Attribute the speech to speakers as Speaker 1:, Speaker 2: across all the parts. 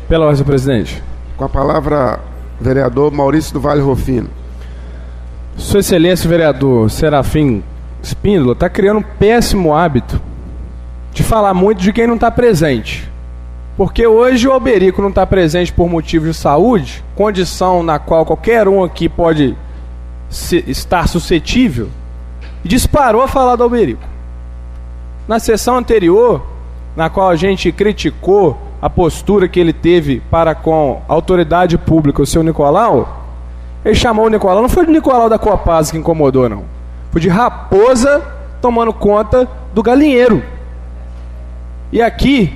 Speaker 1: Pela ordem, presidente.
Speaker 2: Com a palavra, vereador Maurício do Vale Rufino.
Speaker 1: Sua Excelência, vereador Serafim Espíndola, está criando um péssimo hábito de falar muito de quem não está presente. Porque hoje o Alberico não está presente por motivo de saúde, condição na qual qualquer um aqui pode estar suscetível, e disparou a falar do Alberico. Na sessão anterior, na qual a gente criticou a postura que ele teve para com a autoridade pública, o seu Nicolau, ele chamou o Nicolau, não foi o Nicolau da Copasa que incomodou, não. Foi de raposa tomando conta do galinheiro. E aqui,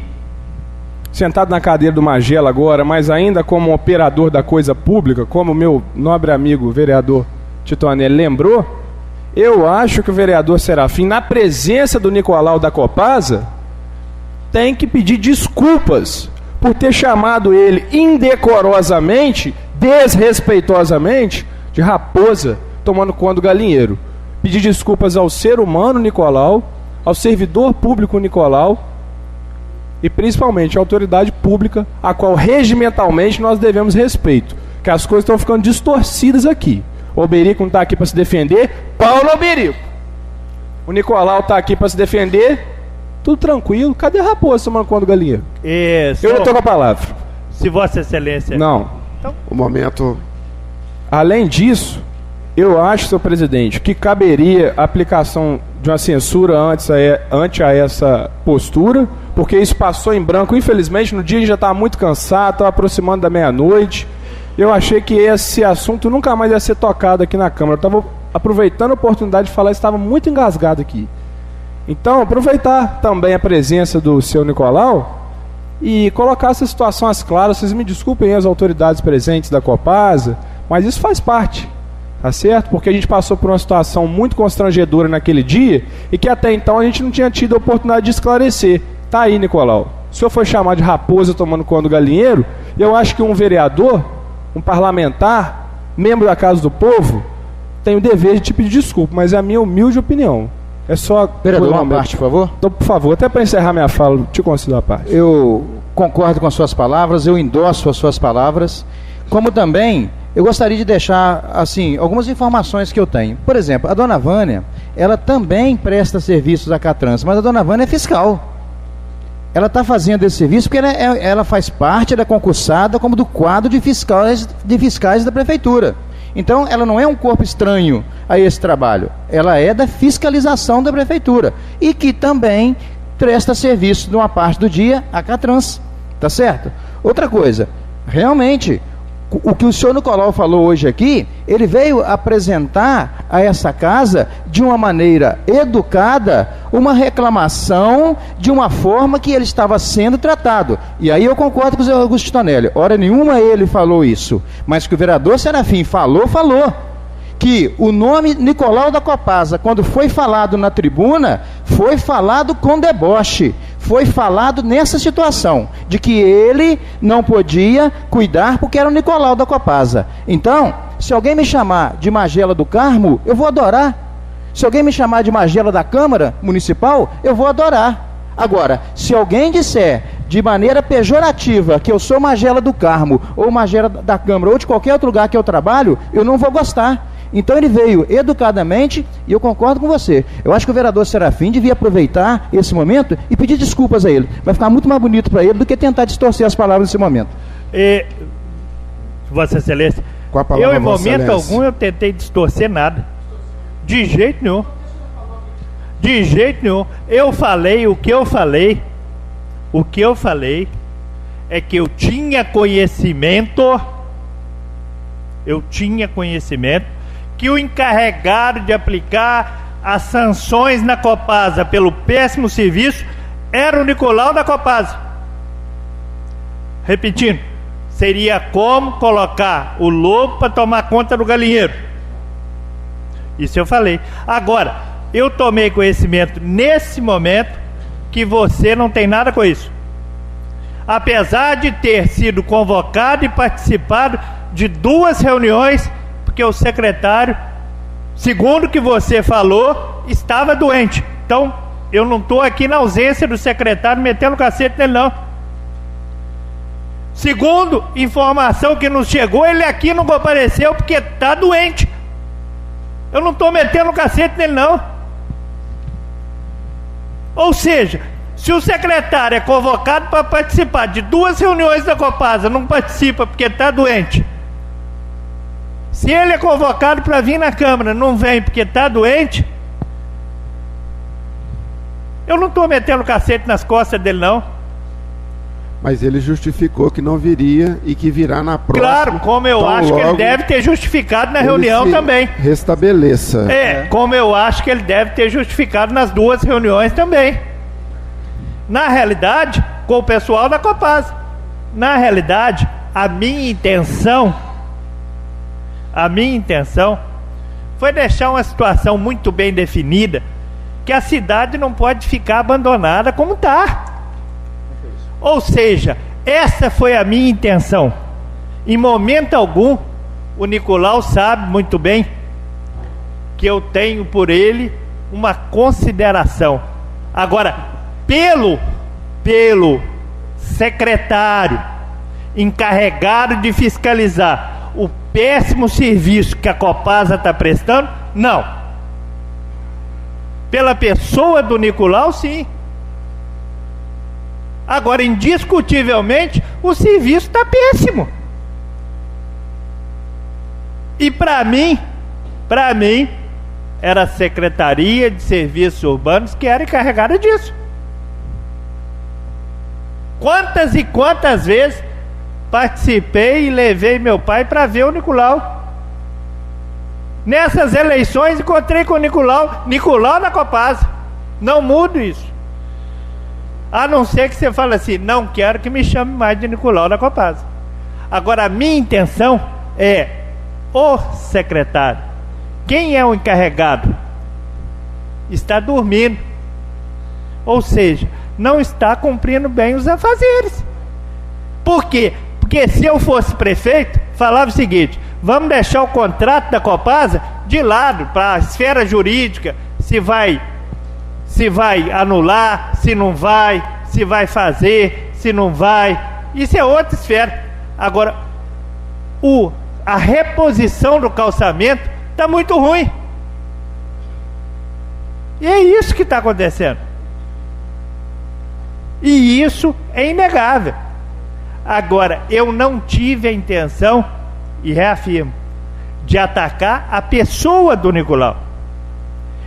Speaker 1: sentado na cadeira do Magela agora, mas ainda como operador da coisa pública, como meu nobre amigo vereador Tito Anelli lembrou, eu acho que o vereador Serafim, na presença do Nicolau da Copasa, tem que pedir desculpas por ter chamado ele indecorosamente, desrespeitosamente, de raposa tomando conta do galinheiro. Pedir desculpas ao ser humano Nicolau, ao servidor público Nicolau e principalmente à autoridade pública, a qual regimentalmente nós devemos respeito, que as coisas estão ficando distorcidas aqui. O Alberico não está aqui para se defender, Paulo Alberico. O Nicolau está aqui para se defender, tudo tranquilo. Cadê a raposa tomando conta do galinheiro?
Speaker 3: Isso.
Speaker 1: Eu não estou com a palavra.
Speaker 3: Se Vossa Excelência...
Speaker 1: Não.
Speaker 3: Então...
Speaker 2: O momento...
Speaker 1: Além disso, eu acho, senhor presidente, que caberia a aplicação de uma censura ante a essa postura, porque isso passou em branco. Infelizmente, no dia a gente já estava muito cansado, estava aproximando da meia-noite. Eu achei que esse assunto nunca mais ia ser tocado aqui na Câmara. Eu estava aproveitando a oportunidade de falar, estava muito engasgado aqui. Então, aproveitar também a presença do seu Nicolau e colocar essa situação às claras. Vocês me desculpem as autoridades presentes da Copasa, mas isso faz parte, tá certo? Porque a gente passou por uma situação muito constrangedora naquele dia e que até então a gente não tinha tido a oportunidade de esclarecer. Tá aí, Nicolau. O senhor foi chamado de raposa tomando conta do galinheiro. Eu acho que um vereador, um parlamentar, membro da Casa do Povo, tem o dever de te pedir desculpa, mas é a minha humilde opinião. É só...
Speaker 4: Vereador, uma parte, por favor.
Speaker 1: Então, por favor, até para encerrar minha fala, te concedo a parte.
Speaker 4: Eu concordo com as suas palavras, eu endosso as suas palavras, como também eu gostaria de deixar, assim, algumas informações que eu tenho. Por exemplo, a dona Vânia, ela também presta serviços à Catrans, mas a dona Vânia é fiscal. Ela está fazendo esse serviço porque ela faz parte da concursada como do quadro de fiscais da prefeitura. Então, ela não é um corpo estranho a esse trabalho. Ela é da fiscalização da prefeitura. E que também presta serviço, numa parte do dia, à Catrans. Tá certo? Outra coisa, realmente, o que o senhor Nicolau falou hoje aqui, ele veio apresentar a essa casa, de uma maneira educada, uma reclamação de uma forma que ele estava sendo tratado. E aí eu concordo com o Zé Augusto Tonelli. Hora nenhuma ele falou isso. Mas que o vereador Serafim falou. Que o nome Nicolau da Copasa, quando foi falado na tribuna, foi falado com deboche. Foi falado nessa situação, de que ele não podia cuidar porque era o Nicolau da Copasa. Então, se alguém me chamar de Magela do Carmo, eu vou adorar. Se alguém me chamar de Magela da Câmara Municipal, eu vou adorar. Agora, se alguém disser de maneira pejorativa que eu sou Magela do Carmo, ou Magela da Câmara, ou de qualquer outro lugar que eu trabalho, eu não vou gostar. Então ele veio educadamente, e eu concordo com você. Eu acho que o vereador Serafim devia aproveitar esse momento e pedir desculpas a ele. Vai ficar muito mais bonito para ele do que tentar distorcer as palavras nesse momento.
Speaker 3: Vossa Excelência,
Speaker 2: Com a palavra,
Speaker 3: eu em
Speaker 2: Vossa
Speaker 3: momento
Speaker 2: Excelência.
Speaker 3: algum eu tentei distorcer nada. De jeito nenhum. De jeito nenhum. Eu falei o que eu falei. O que eu falei é que eu tinha conhecimento que o encarregado de aplicar as sanções na Copasa pelo péssimo serviço era o Nicolau da Copasa. Repetindo, seria como colocar o lobo para tomar conta do galinheiro. Isso eu falei. Agora, eu tomei conhecimento nesse momento que você não tem nada com isso. Apesar de ter sido convocado e participado de 2 reuniões, porque o secretário, segundo o que você falou, estava doente. Então, eu não estou aqui na ausência do secretário metendo o cacete nele, não. Segundo informação que nos chegou, ele aqui não compareceu porque está doente. Eu não estou metendo o cacete nele, não. Ou seja, se o secretário é convocado para participar de 2 reuniões da Copasa, não participa porque está doente. Se ele é convocado para vir na Câmara, não vem porque está doente, eu não estou metendo o cacete nas costas dele, não.
Speaker 2: Mas ele justificou que não viria e que virá na próxima.
Speaker 3: Claro, como eu acho que ele deve ter justificado na reunião também.
Speaker 2: Restabeleça.
Speaker 3: Como eu acho que ele deve ter justificado nas 2 reuniões também. Na realidade, com o pessoal da Copasa. Na realidade, a minha intenção foi deixar uma situação muito bem definida, que a cidade não pode ficar abandonada como está. Ou seja, essa foi a minha intenção. Em momento algum, o Nicolau sabe muito bem que eu tenho por ele uma consideração. Agora, pelo secretário encarregado de fiscalizar o péssimo serviço que a Copasa está prestando, não. Pela pessoa do Nicolau, sim. Agora, indiscutivelmente, o serviço está péssimo. E para mim, era a Secretaria de Serviços Urbanos que era encarregada disso. Quantas e quantas vezes participei e levei meu pai para ver o Nicolau. Nessas eleições encontrei com o Nicolau na Copasa. Não mudo isso. A não ser que você fale assim, não quero que me chame mais de Nicolau da Copasa. Agora, a minha intenção é, o secretário, quem é o encarregado, está dormindo. Ou seja, não está cumprindo bem os afazeres. Por quê? Porque se eu fosse prefeito, falava o seguinte, vamos deixar o contrato da Copasa de lado, para a esfera jurídica, se vai anular, se não vai, se vai fazer, se não vai. Isso é outra esfera. Agora, a reposição do calçamento está muito ruim. E é isso que está acontecendo. E isso é inegável. Agora, eu não tive a intenção, e reafirmo, de atacar a pessoa do Nicolau,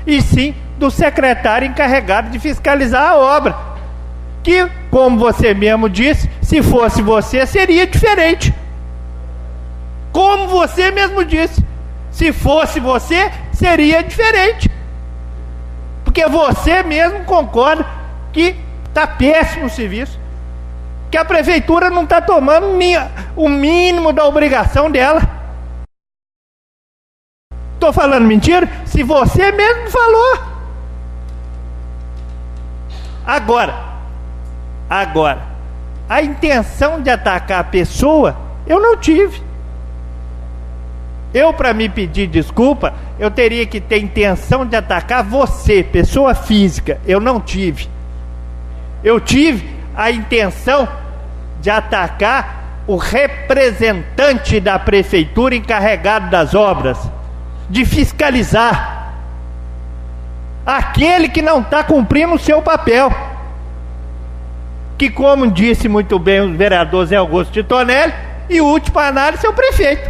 Speaker 3: e sim do secretário encarregado de fiscalizar a obra, que, como você mesmo disse, se fosse você seria diferente. Como você mesmo disse, se fosse você seria diferente, porque você mesmo concorda que está péssimo o serviço, que a prefeitura não está tomando o mínimo da obrigação dela. Estou falando mentira? Se você mesmo falou. Agora, a intenção de atacar a pessoa, eu não tive. Eu, para me pedir desculpa, eu teria que ter intenção de atacar você, pessoa física. Eu não tive. Eu tive a intenção de atacar o representante da prefeitura encarregado das obras, de fiscalizar aquele que não está cumprindo o seu papel, que, como disse muito bem o vereador Zé Augusto de Tonelli, e o último análise é o prefeito.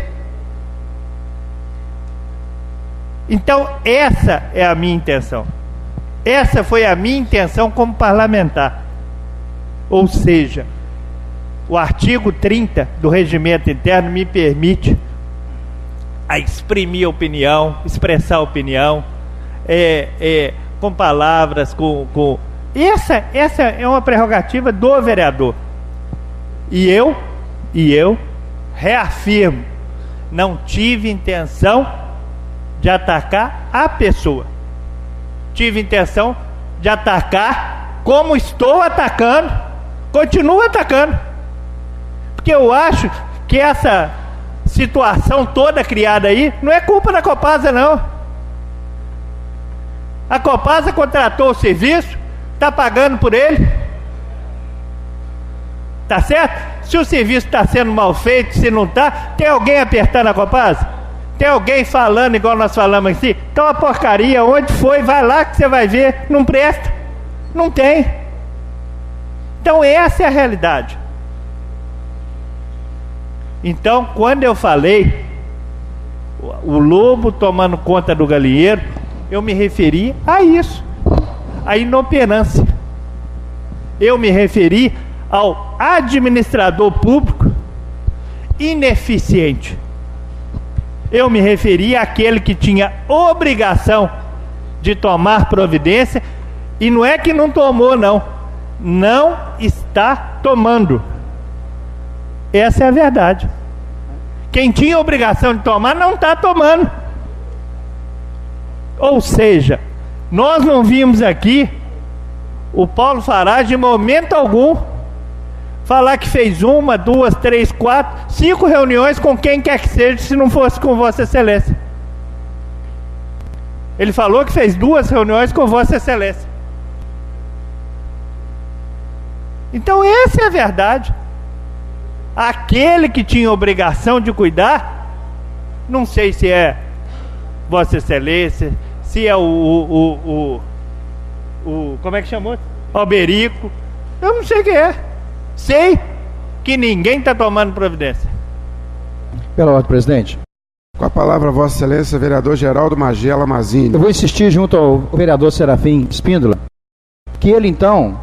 Speaker 3: Então essa é a minha intenção, essa foi a minha intenção como parlamentar. Ou seja, o artigo 30 do regimento interno me permite a exprimir opinião, expressar opinião, com palavras, Essa é uma prerrogativa do vereador. E eu reafirmo, não tive intenção de atacar a pessoa. Tive intenção de atacar como estou atacando, continuo atacando. Porque eu acho que essa situação toda criada aí não é culpa da Copasa, não. A Copasa contratou o serviço, está pagando por ele, tá certo? Se o serviço está sendo mal feito, se não está, tem alguém apertando a Copasa? Tem alguém falando igual nós falamos aqui? Então a porcaria, onde foi? Vai lá que você vai ver. Não presta. Não tem. Então essa é a realidade. Então, quando eu falei o lobo tomando conta do galinheiro, eu me referi a isso, a inoperância. Eu me referi ao administrador público ineficiente. Eu me referi àquele que tinha obrigação de tomar providência, e não é que não tomou, não está tomando. Essa é a verdade. Quem tinha obrigação de tomar não está tomando. Ou seja, nós não vimos aqui o Paulo Farage de momento algum falar que fez 1, 2, 3, 4, 5 reuniões com quem quer que seja, se não fosse com Vossa Excelência. Ele falou que fez 2 reuniões com Vossa Excelência. Então essa é a verdade. Aquele que tinha obrigação de cuidar, não sei se é Vossa Excelência, se é o como é que chamou? Alberico. Eu não sei quem é. Sei que ninguém está tomando providência.
Speaker 4: Pela ordem, presidente.
Speaker 2: Com a palavra, Vossa Excelência, vereador Geraldo Magela Mazini.
Speaker 4: Eu vou insistir junto ao vereador Serafim Espíndola, que ele então,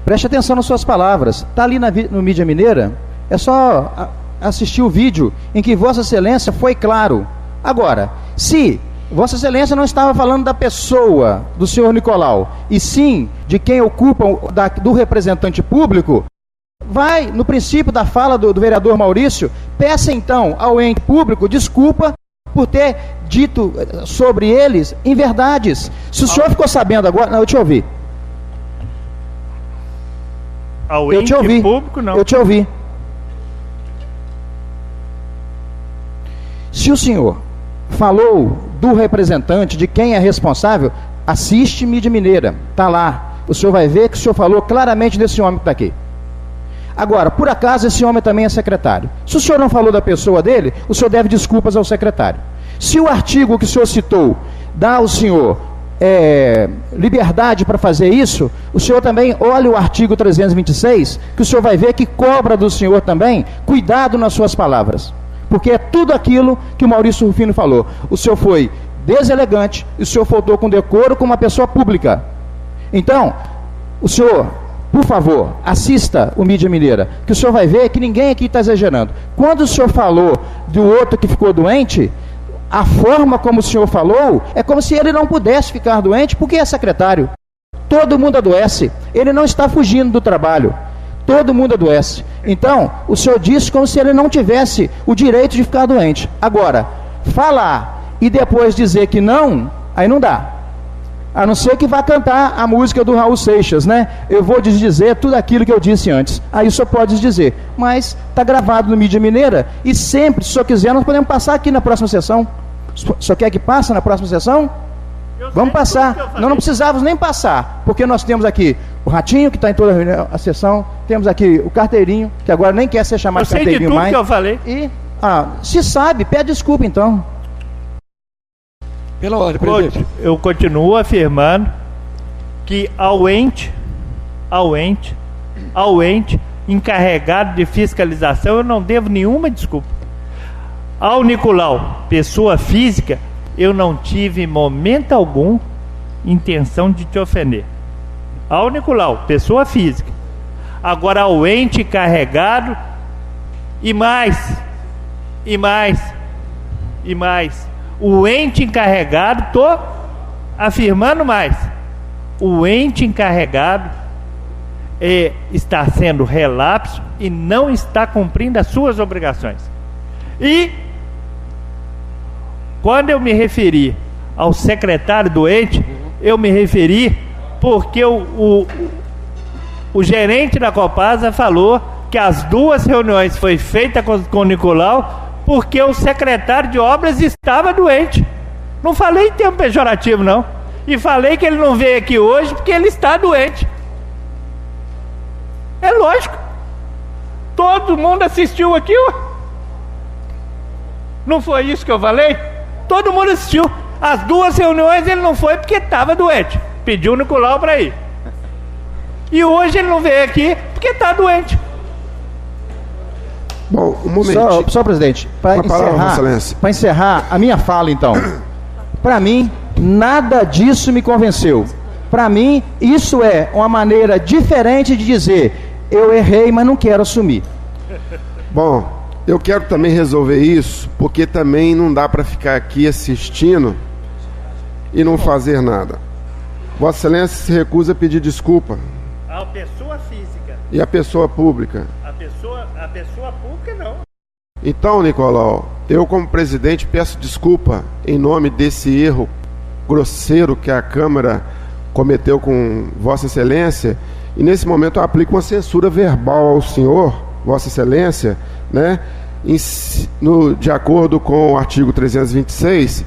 Speaker 4: preste atenção nas suas palavras. Está ali no Mídia Mineira, é só assistir o vídeo em que Vossa Excelência foi claro. Agora, se Vossa Excelência não estava falando da pessoa do senhor Nicolau, e sim de quem ocupa do representante público, vai, no princípio da fala do vereador Maurício, peça então ao ente público desculpa por ter dito sobre eles inverdades. Se o senhor ficou sabendo agora... Não, eu te ouvi.
Speaker 3: Ao
Speaker 4: eu
Speaker 3: ente
Speaker 4: te ouvi.
Speaker 3: Público, não.
Speaker 4: Eu te ouvi. Se o senhor falou do representante, de quem é responsável, assiste Mídia Mineira, está lá. O senhor vai ver que o senhor falou claramente desse homem que está aqui. Agora, por acaso esse homem também é secretário. Se o senhor não falou da pessoa dele, o senhor deve desculpas ao secretário. Se o artigo que o senhor citou dá ao senhor liberdade para fazer isso, o senhor também olha o artigo 326, que o senhor vai ver que cobra do senhor também cuidado nas suas palavras. Porque é tudo aquilo que o Maurício Rufino falou. O senhor foi deselegante, e o senhor faltou com decoro como uma pessoa pública. Então, o senhor, por favor, assista o Mídia Mineira, que o senhor vai ver que ninguém aqui está exagerando. Quando o senhor falou do outro que ficou doente, a forma como o senhor falou é como se ele não pudesse ficar doente porque é secretário. Todo mundo adoece. Ele não está fugindo do trabalho. Todo mundo adoece. Então, o senhor disse como se ele não tivesse o direito de ficar doente. Agora, falar e depois dizer que não, aí não dá. A não ser que vá cantar a música do Raul Seixas, né? Eu vou desdizer tudo aquilo que eu disse antes. Aí o senhor pode desdizer. Mas está gravado no Mídia Mineira e sempre, se o senhor quiser, nós podemos passar aqui na próxima sessão. O senhor quer que passe na próxima sessão? Vamos passar. Nós não precisávamos nem passar, porque nós temos aqui o Ratinho, que está em toda a sessão, temos aqui o Carteirinho, que agora nem quer ser chamado de Carteirinho mais.
Speaker 3: Eu sei de tudo que eu falei.
Speaker 4: E, se sabe, pede desculpa então.
Speaker 2: Pela ordem, presidente.
Speaker 3: Eu continuo afirmando que ao ente encarregado de fiscalização, eu não devo nenhuma desculpa. Ao Nicolau, pessoa física, eu não tive em momento algum intenção de te ofender. Ao Nicolau, pessoa física. Agora ao ente encarregado, e mais. O ente encarregado, estou afirmando mais. O ente encarregado está sendo relapso e não está cumprindo as suas obrigações. E quando eu me referi ao secretário do ente, eu me referi porque o gerente da Copasa falou que as 2 reuniões foi feita com o Nicolau porque o secretário de obras estava doente. Não falei em termo pejorativo, não. E falei que ele não veio aqui hoje porque ele está doente. É lógico. Todo mundo assistiu aquilo. Não foi isso que eu falei? Todo mundo assistiu. As 2 reuniões ele não foi porque estava doente. Pediu o Nicolau para ir. E hoje ele não veio aqui porque está doente.
Speaker 2: Bom, um momento.
Speaker 4: Só presidente, para encerrar a minha fala, então. Para mim, nada disso me convenceu. Para mim, isso é uma maneira diferente de dizer: eu errei, mas não quero assumir.
Speaker 2: Bom, eu quero também resolver isso, porque também não dá para ficar aqui assistindo e não fazer nada. Vossa Excelência se recusa a pedir desculpa.
Speaker 3: A pessoa física.
Speaker 2: E a pessoa pública?
Speaker 3: A pessoa pública não.
Speaker 2: Então, Nicolau, eu como presidente peço desculpa em nome desse erro grosseiro que a Câmara cometeu com Vossa Excelência, e nesse momento eu aplico uma censura verbal ao senhor, Vossa Excelência, né, de acordo com o artigo 326,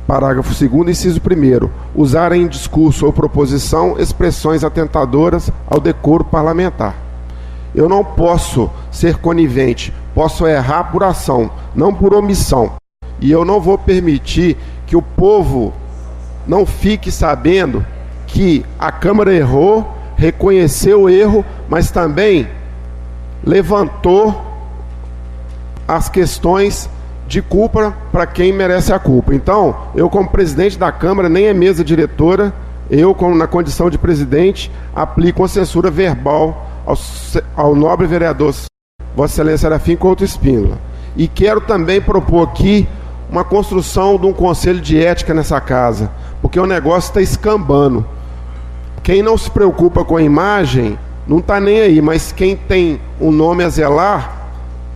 Speaker 2: parágrafo 2º, inciso 1º, usar em discurso ou proposição expressões atentadoras ao decoro parlamentar. Eu não posso ser conivente, posso errar por ação, não por omissão. E eu não vou permitir que o povo não fique sabendo que a Câmara errou, reconheceu o erro, mas também levantou as questões de culpa para quem merece a culpa. Então, eu como presidente da Câmara, nem é mesa diretora, eu, como na condição de presidente, aplico uma censura verbal ao nobre vereador Vossa Excelência Serafim Couto Espíndola. E quero também propor aqui uma construção de um conselho de ética nessa casa, porque o negócio está escambando. Quem não se preocupa com a imagem não está nem aí, mas quem tem um nome a zelar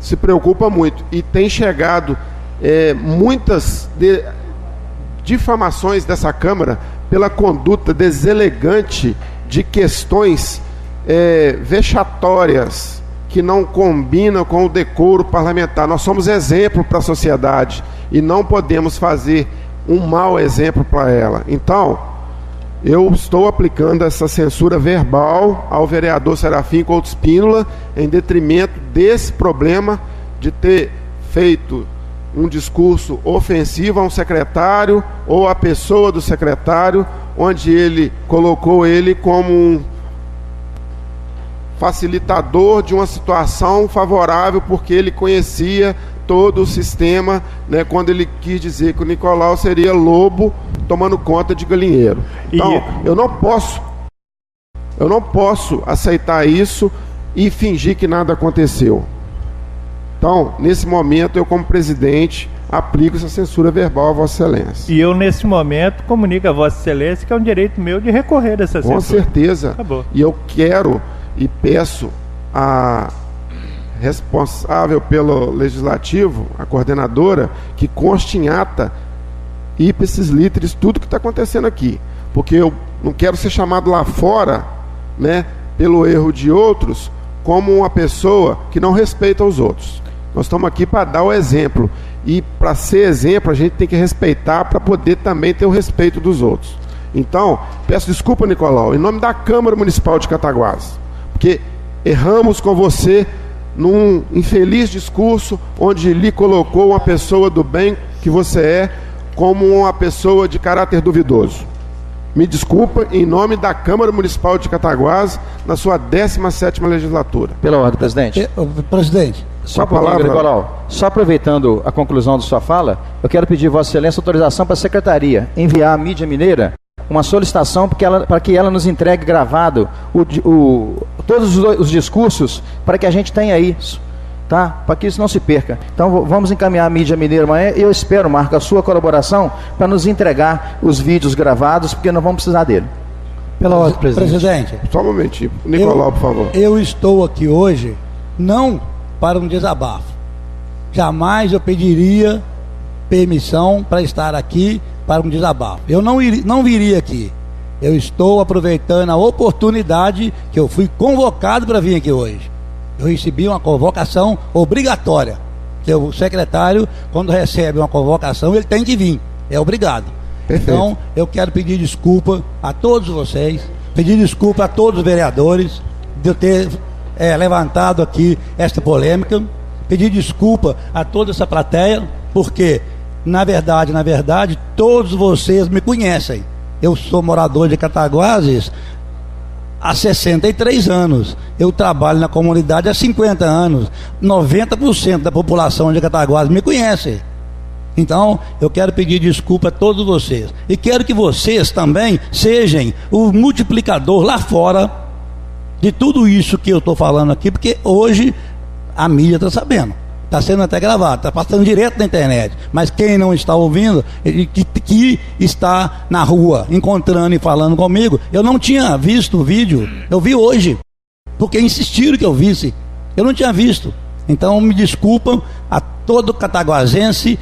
Speaker 2: se preocupa muito. E tem chegado muitas difamações dessa Câmara pela conduta deselegante de questões vexatórias que não combinam com o decoro parlamentar. Nós somos exemplo para a sociedade e não podemos fazer um mau exemplo para ela. Então, eu estou aplicando essa censura verbal ao vereador Serafim Couto Espíndola em detrimento desse problema de ter feito um discurso ofensivo a um secretário ou à pessoa do secretário, onde ele colocou ele como um facilitador de uma situação favorável, porque ele conhecia todo o sistema, né, quando ele quis dizer que o Nicolau seria lobo tomando conta de galinheiro. Então, eu não posso aceitar isso e fingir que nada aconteceu. Então, nesse momento, eu como presidente aplico essa censura verbal a Vossa Excelência.
Speaker 3: E eu, nesse momento, comunico a Vossa Excelência que é um direito meu de recorrer dessa censura.
Speaker 2: Com certeza.
Speaker 3: Acabou.
Speaker 2: E eu quero e peço a responsável pelo legislativo, a coordenadora, que conste em ata, ipsis literis, tudo que está acontecendo aqui. Porque eu não quero ser chamado lá fora, né, pelo erro de outros, como uma pessoa que não respeita os outros. Nós estamos aqui para dar o exemplo. E para ser exemplo, a gente tem que respeitar para poder também ter o respeito dos outros. Então, peço desculpa, Nicolau, em nome da Câmara Municipal de Cataguases, porque erramos com você num infeliz discurso onde lhe colocou uma pessoa do bem que você é como uma pessoa de caráter duvidoso. Me desculpa, em nome da Câmara Municipal de Cataguases, na sua 17ª legislatura.
Speaker 4: Pela ordem, presidente.
Speaker 5: Presidente.
Speaker 4: Só Nicolau, só aproveitando a conclusão da sua fala, eu quero pedir Vossa Excelência autorização para a Secretaria enviar à mídia mineira uma solicitação para que ela nos entregue gravado todos os discursos, para que a gente tenha isso, tá? Para que isso não se perca. Então vamos encaminhar a mídia mineira amanhã. Eu espero, Marco, a sua colaboração para nos entregar os vídeos gravados, porque nós vamos precisar dele.
Speaker 5: Pela ordem, presidente.
Speaker 2: Só um momentinho. Nicolau, por favor.
Speaker 5: Eu estou aqui hoje não para um desabafo. Jamais eu pediria permissão para estar aqui para um desabafo. Eu não viria aqui. Eu estou aproveitando a oportunidade que eu fui convocado para vir aqui hoje. Eu recebi uma convocação obrigatória. O secretário, quando recebe uma convocação, ele tem que vir. É obrigado.
Speaker 2: Perfeito.
Speaker 5: Então, eu quero pedir desculpa a todos vocês, pedir desculpa a todos os vereadores de eu ter levantado aqui esta polêmica, pedir desculpa a toda essa plateia, porque, na verdade, todos vocês me conhecem. Eu sou morador de Cataguases há 63 anos. Eu trabalho na comunidade há 50 anos. 90% da população de Cataguases me conhece. Então, eu quero pedir desculpa a todos vocês. E quero que vocês também sejam o multiplicador lá fora de tudo isso que eu estou falando aqui, porque hoje a mídia está sabendo. Está sendo até gravado, está passando direto na internet. Mas quem não está ouvindo, que está na rua, encontrando e falando comigo, eu não tinha visto o vídeo, eu vi hoje, porque insistiram que eu visse. Eu não tinha visto. Então me desculpam a todo cataguasense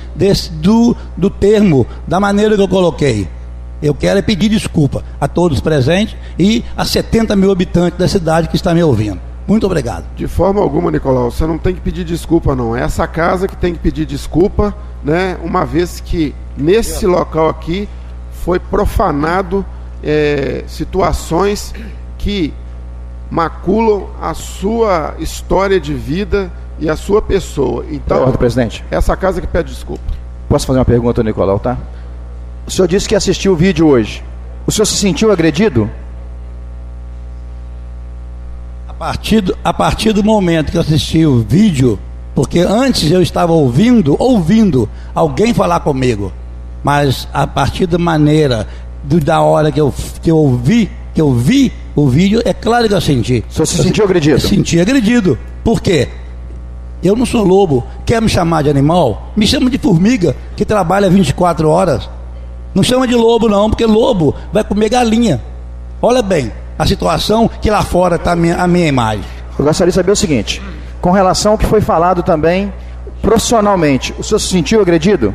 Speaker 5: do termo, da maneira que eu coloquei. Eu quero pedir desculpa a todos presentes e a 70 mil habitantes da cidade que está me ouvindo. Muito obrigado.
Speaker 2: De forma alguma, Nicolau, você não tem que pedir desculpa, não. É essa casa que tem que pedir desculpa, né? Uma vez que nesse local aqui foi profanado situações que maculam a sua história de vida e a sua pessoa. Então,
Speaker 4: presidente,
Speaker 2: essa casa que pede desculpa.
Speaker 4: posso fazer uma pergunta ao Nicolau, tá? O senhor disse que assistiu o vídeo hoje. O senhor se sentiu agredido?
Speaker 5: A partir do momento que eu assisti o vídeo, porque antes eu estava ouvindo alguém falar comigo, mas a partir da maneira, da hora que eu vi o vídeo, é claro que eu senti.
Speaker 4: O senhor se sentiu agredido?
Speaker 5: Eu senti agredido. Por quê? Eu não sou lobo. Quer me chamar de animal? Me chama de formiga, que trabalha 24 horas. Não chama de lobo não, porque lobo vai comer galinha. Olha bem a situação que lá fora está a minha imagem.
Speaker 4: Eu gostaria de saber o seguinte, com relação ao que foi falado também profissionalmente, o senhor se sentiu agredido?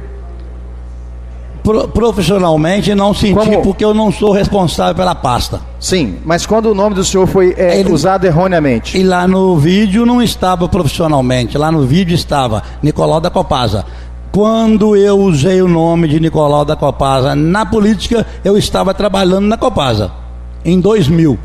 Speaker 5: Profissionalmente não senti. Como? Porque eu não sou responsável pela pasta.
Speaker 4: Sim, mas quando o nome do senhor foi usado erroneamente?
Speaker 5: E lá no vídeo não estava profissionalmente, lá no vídeo estava Nicolau da Copasa. Quando eu usei o nome de Nicolau da Copasa na política, eu estava trabalhando na Copasa. Em 2000,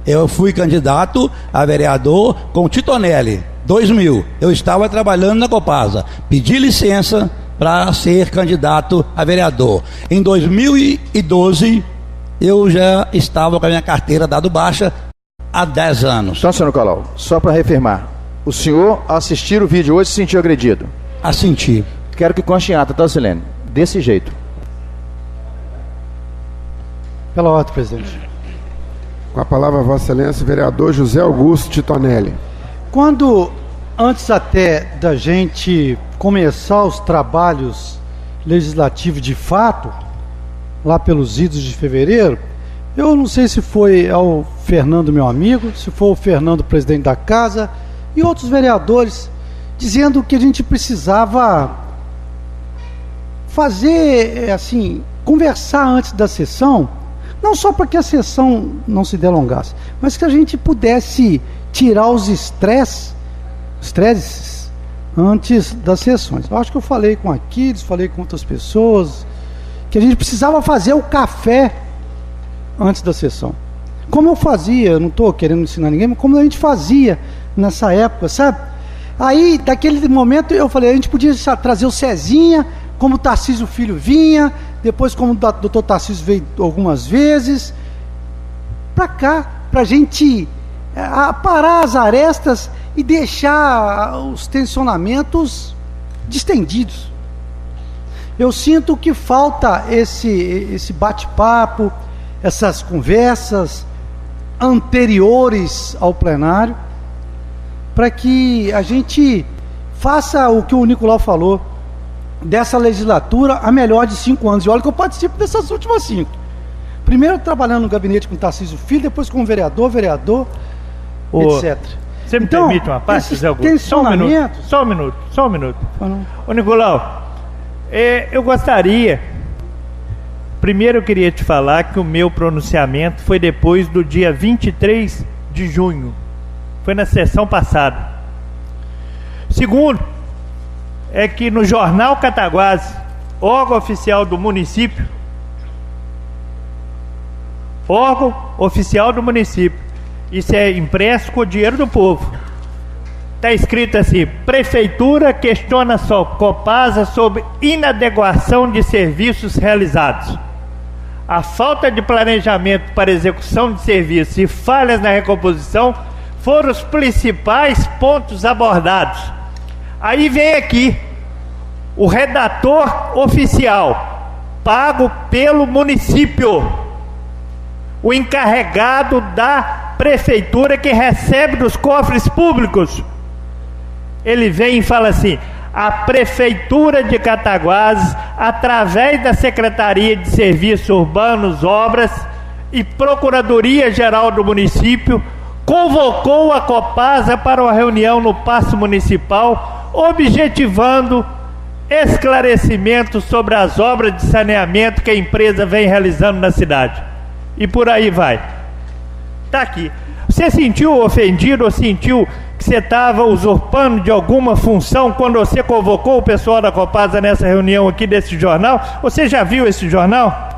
Speaker 5: eu fui candidato a vereador com Titonelli. 2000, eu estava trabalhando na Copasa. Pedi licença para ser candidato a vereador. Em 2012, eu já estava com a minha carteira dado baixa há 10 anos.
Speaker 4: Então, senhor Nicolau, só para reafirmar, o senhor, ao assistir o vídeo hoje, se sentiu agredido?
Speaker 5: Senti.
Speaker 4: Quero que conste em ata, tá, Silene? Desse jeito.
Speaker 6: Pela ordem, presidente.
Speaker 2: Com a palavra, Vossa Excelência, vereador José Augusto Titonelli.
Speaker 6: Quando, antes até da gente começar os trabalhos legislativos de fato, lá pelos idos de fevereiro, eu não sei se foi ao Fernando, meu amigo, se foi o Fernando, presidente da casa, e outros vereadores, dizendo que a gente precisava fazer, assim, conversar antes da sessão, não só para que a sessão não se delongasse, mas que a gente pudesse tirar os estresses antes das sessões. Eu acho que eu falei com Aquiles, falei com outras pessoas, que a gente precisava fazer o café antes da sessão. Como eu fazia, eu não estou querendo ensinar ninguém, mas como a gente fazia nessa época, sabe? Aí, daquele momento, eu falei, a gente podia trazer o Cezinha, como o Tarcísio Filho vinha, depois como o doutor Tarcísio veio algumas vezes, para cá, para a gente parar as arestas e deixar os tensionamentos distendidos. Eu sinto que falta esse bate-papo, essas conversas anteriores ao plenário, para que a gente faça o que o Nicolau falou, dessa legislatura a melhor de 5 anos. E olha que eu participo dessas últimas 5. Primeiro trabalhando no gabinete com o Tarcísio Filho, depois como vereador, etc.
Speaker 3: Você me permite uma parte, Zé Augusto? Só um minuto. Ô Nicolau, eu gostaria... Primeiro eu queria te falar que o meu pronunciamento foi depois do dia 23 de junho. Foi na sessão passada. Segundo, é que no Jornal Cataguases, órgão oficial do município, Isso é impresso com o dinheiro do povo. Está escrito assim: Prefeitura questiona Copasa sobre inadequação de serviços realizados. A falta de planejamento para execução de serviços e falhas na recomposição foram os principais pontos abordados. Aí vem aqui o redator oficial, pago pelo município, o encarregado da prefeitura que recebe dos cofres públicos. Ele vem e fala assim: a Prefeitura de Cataguases, através da Secretaria de Serviços Urbanos, Obras e Procuradoria-Geral do município, convocou a Copasa para uma reunião no Paço Municipal, objetivando esclarecimentos sobre as obras de saneamento que a empresa vem realizando na cidade. E por aí vai. Está aqui. Você sentiu ofendido ou sentiu que você estava usurpando de alguma função quando você convocou o pessoal da Copasa nessa reunião aqui desse jornal? Você já viu esse jornal?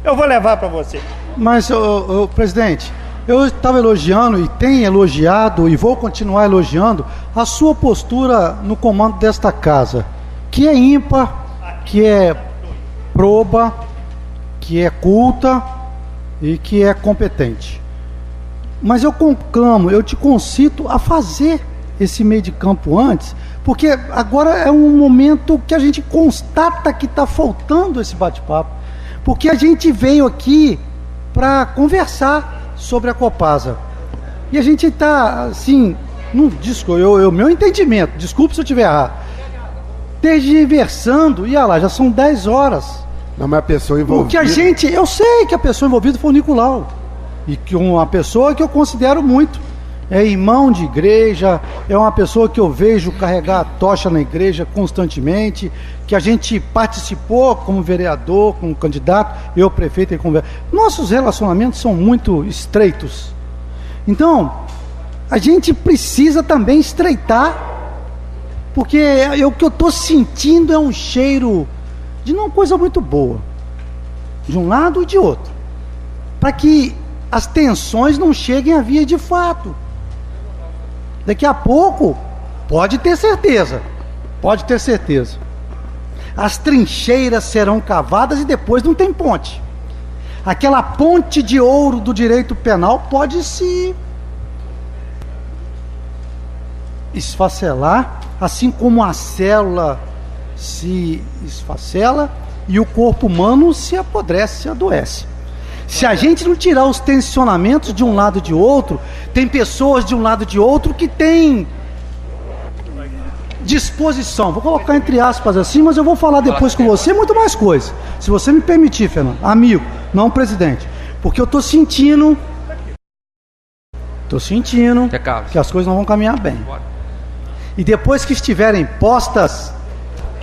Speaker 3: Eu vou levar para você.
Speaker 6: Mas, presidente, eu estava elogiando e tenho elogiado e vou continuar elogiando a sua postura no comando desta casa, que é ímpar, que é proba, que é culta e que é competente. Mas eu conclamo, eu te concito a fazer esse meio de campo antes, porque agora é um momento que a gente constata que está faltando esse bate-papo, porque a gente veio aqui para conversar sobre a Copasa. E a gente está, assim, meu entendimento, desculpe se eu estiver errado, tergiversando, e olha lá, já são 10 horas.
Speaker 2: Não, mas a pessoa envolvida...
Speaker 6: eu sei que a pessoa envolvida foi o Nicolau. E que uma pessoa que eu considero muito, é irmão de igreja, é uma pessoa que eu vejo carregar a tocha na igreja constantemente, que a gente participou como vereador, como candidato, eu prefeito e como vereador. Nossos relacionamentos são muito estreitos. Então, a gente precisa também estreitar, porque o que eu estou sentindo é um cheiro de uma coisa muito boa, de um lado e de outro, para que as tensões não cheguem a via de fato. Daqui a pouco, pode ter certeza, as trincheiras serão cavadas e depois não tem ponte. Aquela ponte de ouro do direito penal pode se esfacelar, assim como a célula se esfacela e o corpo humano se apodrece, se adoece. Se a gente não tirar os tensionamentos de um lado e de outro, tem pessoas de um lado e de outro que têm disposição, vou colocar entre aspas assim, mas eu vou falar depois com você muito mais coisa, se você me permitir, Fernando, amigo, não presidente, porque eu estou sentindo que as coisas não vão caminhar bem. E depois que estiverem postas,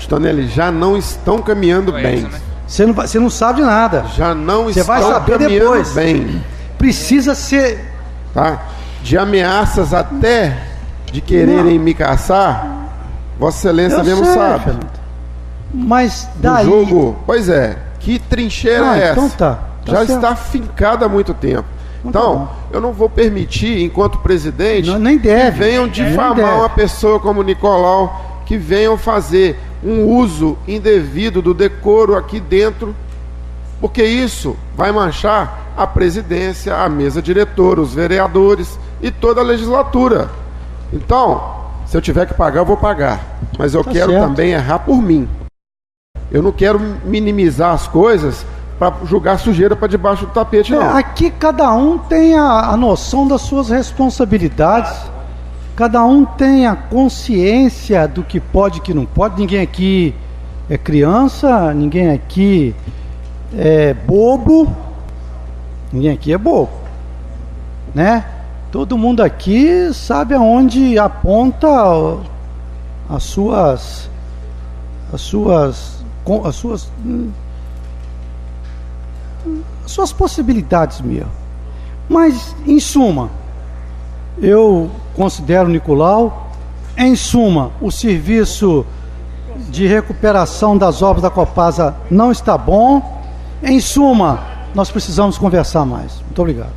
Speaker 2: Tonelli, já não estão caminhando bem.
Speaker 4: Isso, né?
Speaker 6: Você não sabe de nada.
Speaker 2: Já não
Speaker 6: Você
Speaker 2: estão
Speaker 6: vai saber
Speaker 2: caminhando
Speaker 6: depois.
Speaker 2: bem.
Speaker 6: Precisa ser...
Speaker 2: Tá? De ameaças até de quererem me caçar, Vossa Excelência mesmo sabe.
Speaker 6: Fernando. Mas
Speaker 2: Do
Speaker 6: daí...
Speaker 2: jogo, pois é, que trincheira é essa?
Speaker 6: Então tá
Speaker 2: Já
Speaker 6: certo.
Speaker 2: está fincada há muito tempo.
Speaker 6: Então,
Speaker 2: Então, eu não vou permitir, enquanto presidente,
Speaker 6: nem deve.
Speaker 2: que venham difamar uma pessoa como o Nicolau, que venham fazer um uso indevido do decoro aqui dentro, porque isso vai manchar a presidência, a mesa diretora, os vereadores e toda a legislatura. Então, se eu tiver que pagar, eu vou pagar, mas eu quero
Speaker 6: certo.
Speaker 2: também errar por mim. Eu não quero minimizar as coisas para jogar sujeira para debaixo do tapete, não.
Speaker 6: Aqui cada um tem a noção das suas responsabilidades, cada um tem a consciência do que pode e que não pode. Ninguém aqui é criança, ninguém aqui é bobo, né? Todo mundo aqui sabe aonde aponta as suas possibilidades mesmo. Mas, em suma, eu considero o Nicolau, em suma, o serviço de recuperação das obras da Copasa não está bom. Em suma, nós precisamos conversar mais. Muito obrigado.